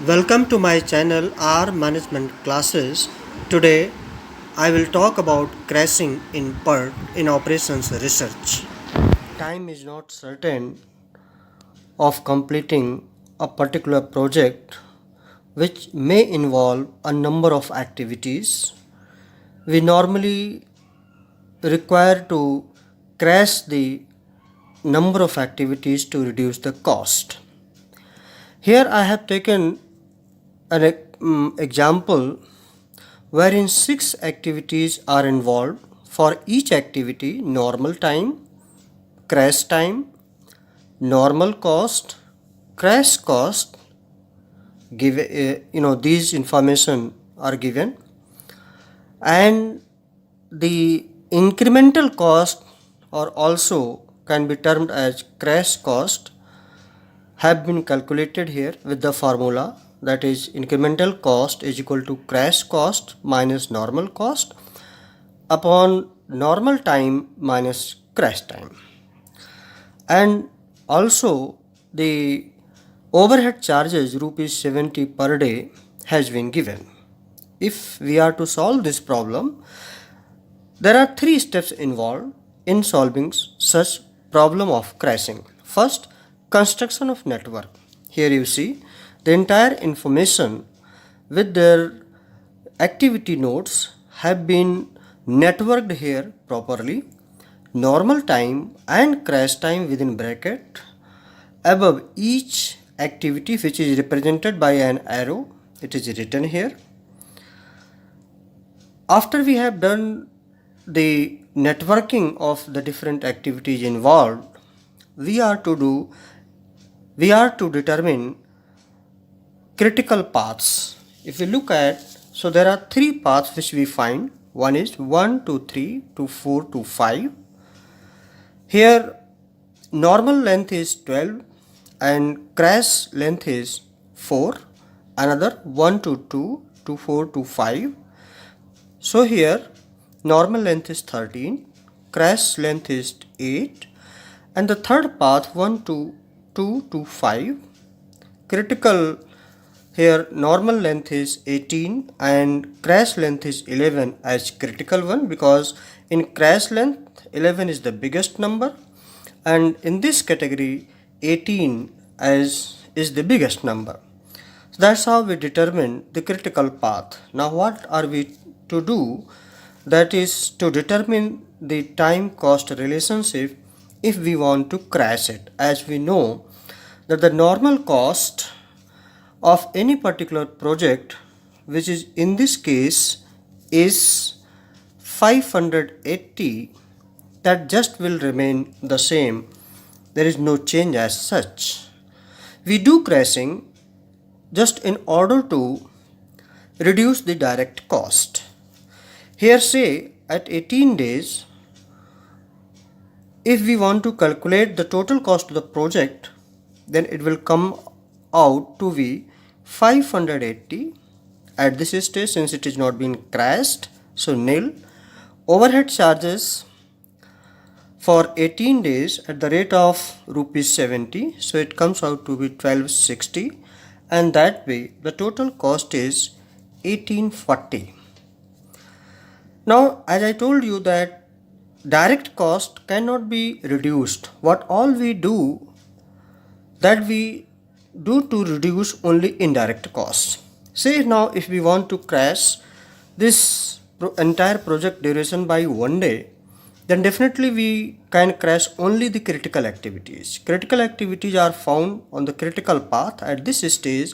Welcome to my channel R Management Classes. Today I will talk about crashing in PERT in operations research. Time is not certain of completing a particular project which may involve a number of activities. We normally require to crash the number of activities to reduce the cost. Here I have taken an example wherein 6 activities are involved. For each activity, normal time, crash time, normal cost, crash cost, these information are given, and the incremental cost or also can be termed as crash cost have been calculated here with the formula, that is incremental cost is equal to crash cost minus normal cost upon normal time minus crash time. And also the overhead charges rupees 70 per day has been given. If we are to solve this problem, there are 3 steps involved in solving such problem of crashing. First, construction of network. Here you see the entire information with their activity nodes have been networked here properly. Normal time and crash time within bracket above each activity, which is represented by an arrow, it is written here. After we have done the networking of the different activities involved, we are to determine critical paths. If we look at, so there are 3 paths which we find. One is 1 to 3 to 4 to 5. Here normal length is 12 and crash length is 4. Another 1 to 2 to 4 to 5. So here normal length is 13, crash length is 8, and the third path 1 to 2 to 5. Critical here normal length is 18 and crash length is 11 as critical one, because in crash length 11 is the biggest number and in this category 18 is the biggest number. So that's how we determine the critical path. Now what are we to do? That is to determine the time cost relationship if we want to crash it. As we know that the normal cost of any particular project, which is in this case is 580, that just will remain the same. There is no change as such. We do crashing just in order to reduce the direct cost. Here say at 18 days, if we want to calculate the total cost of the project, then it will come out to be 580 at this stage, since it is not being crashed, so nil. Overhead charges for 18 days at the rate of rupees 70, so it comes out to be 1260, and that way the total cost is 1840. Now as I told you that direct cost cannot be reduced. What all we do, that we do to reduce only indirect costs. Say now if we want to crash this entire project duration by 1 day, then definitely we can crash only the critical activities. Critical activities are found on the critical path at this stage.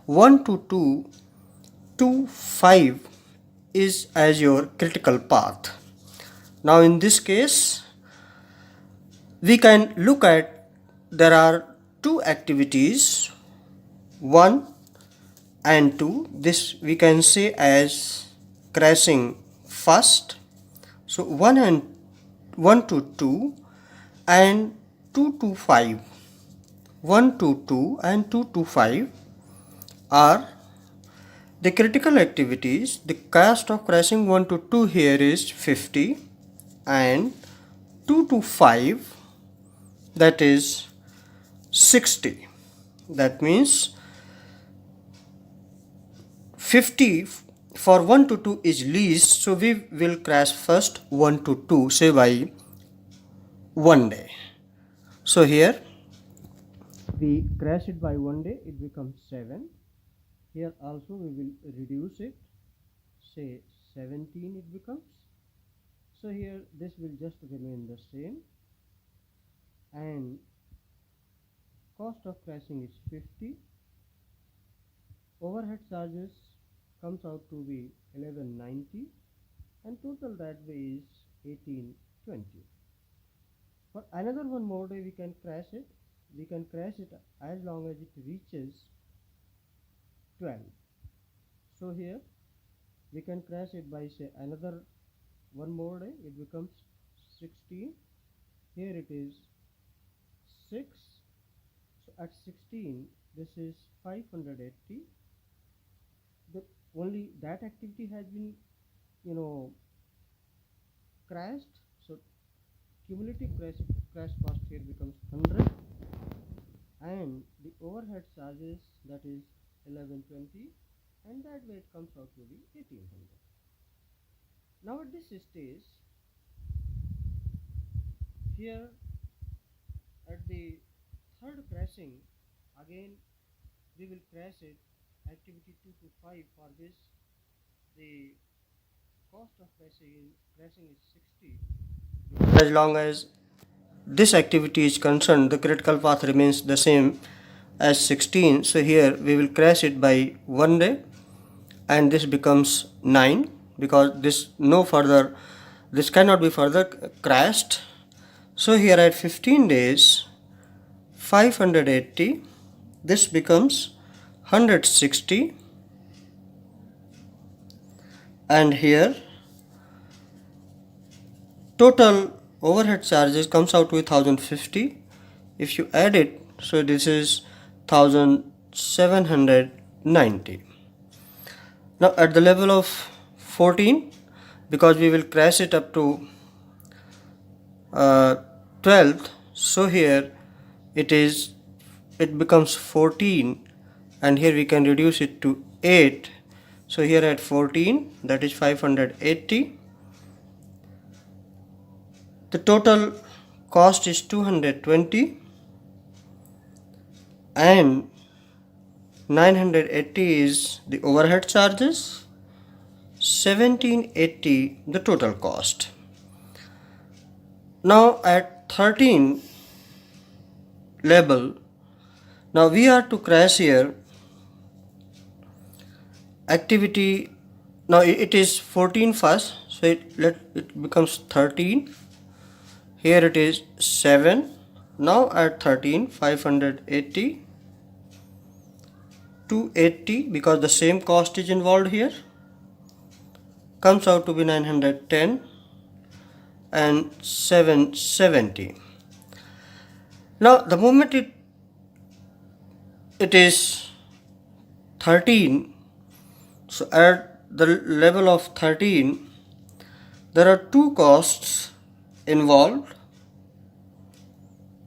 1 to 2 to 5 is as your critical path. Now in this case we can look at, there are 2 activities, 1 and 2. This we can say as crashing first. So 1 to 2 and 2 to 5. 1 to 2 and 2 to 5 are the critical activities. The cost of crashing 1 to 2 here is 50 and 2 to 5, that is 60. That means 50 for 1 to 2 is least, so we will crash first 1 to 2, say by 1 day. So here we crash it by 1 day, it becomes 7. Here also we will reduce it, say 17 it becomes. So here this will just remain the same, and cost of crashing is 50. Overhead charges comes out to be 1190, and total that way is 1820. For another one more day we can crash it. We can crash it as long as it reaches 12. So here we can crash it by say another one more day, it becomes 16. Here it is 6. So at 16 this is 580. The only that activity has been crashed, so cumulative crash cost here becomes 100, and the overhead charges, that is 1120, and that way it comes out to be 1800. Now at this stage, here at the third crashing, again we will crash it activity 2 to 5. For this the cost of crashing is 60. As long as this activity is concerned, the critical path remains the same as 16. So here we will crash it by 1 day, and this becomes 9, because this cannot be further crashed. So here at 15 days 580, this becomes 160, and here total overhead charges comes out to 1050. If you add it, so this is 1790. Now at the level of 14, because we will crash it up to 12th, so here it becomes 14, and here we can reduce it to 8. So here at 14, that is 580. The total cost is 220, and 980 is the overhead charges, 1780 the total cost. Now at 13 level, now we are to crash here activity. Now it is 14 first, so it becomes 13. Here it is 7. Now at 13, 580, 280, because the same cost is involved here, comes out to be 910, and 770. Now the moment it is 13, so at the level of 13 there are two costs involved,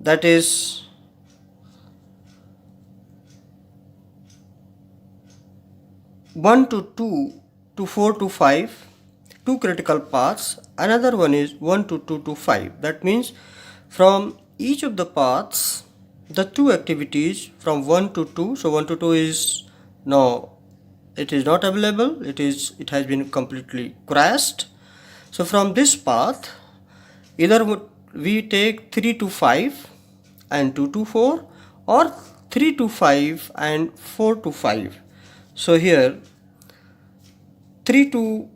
that is one to 2 to 4 to 5, two critical paths. Another one is 1 to 2 to 5. That means from each of the paths, the two activities from 1 to 2. So 1 to 2 is now it is not available. It has been completely crashed. So from this path, either we take 3 to 5 and 2 to 4, or 3 to 5 and 4 to 5. So here 2 to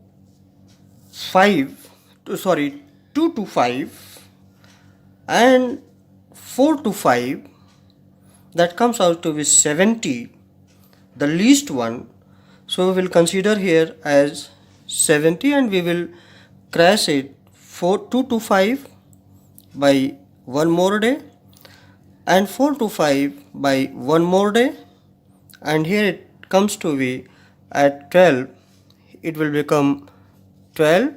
5 and 4 to 5, that comes out to be 70, the least one. So we will consider here as 70, and we will crash it 2 to 5 by one more day, and 4 to 5 by one more day, and here it comes to be at 12. It will become 12,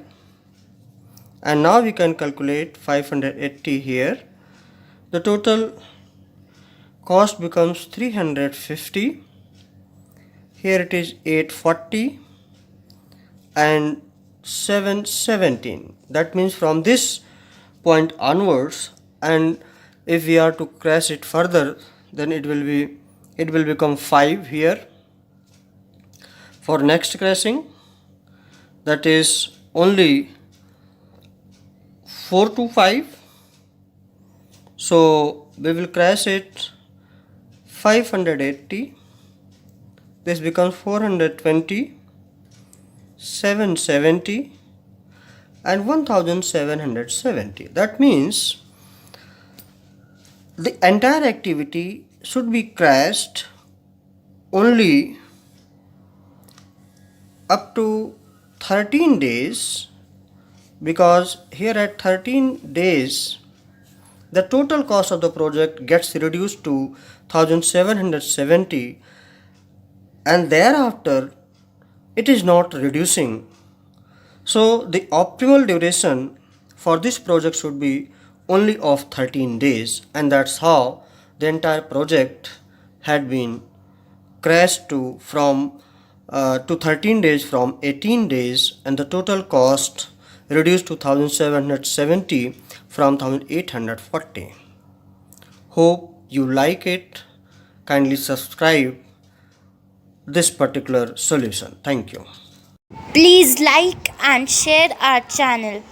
and now we can calculate 580 here. The total cost becomes 350, here it is 840 and 717. That means from this point onwards, and if we are to crash it further, then it will become 5 here for next crashing. That is only 4 to 5. So we will crash it 580. This becomes 420, 770 and 1770. That means the entire activity should be crashed only up to 13 days, because here at 13 days the total cost of the project gets reduced to 1770, and thereafter it is not reducing. So the optimal duration for this project should be only of 13 days, and that's how the entire project had been crashed to 13 days from 18 days, and the total cost reduced to 1770 from 1840. Hope you like it. Kindly subscribe this particular solution. Thank you. Please like and share our channel.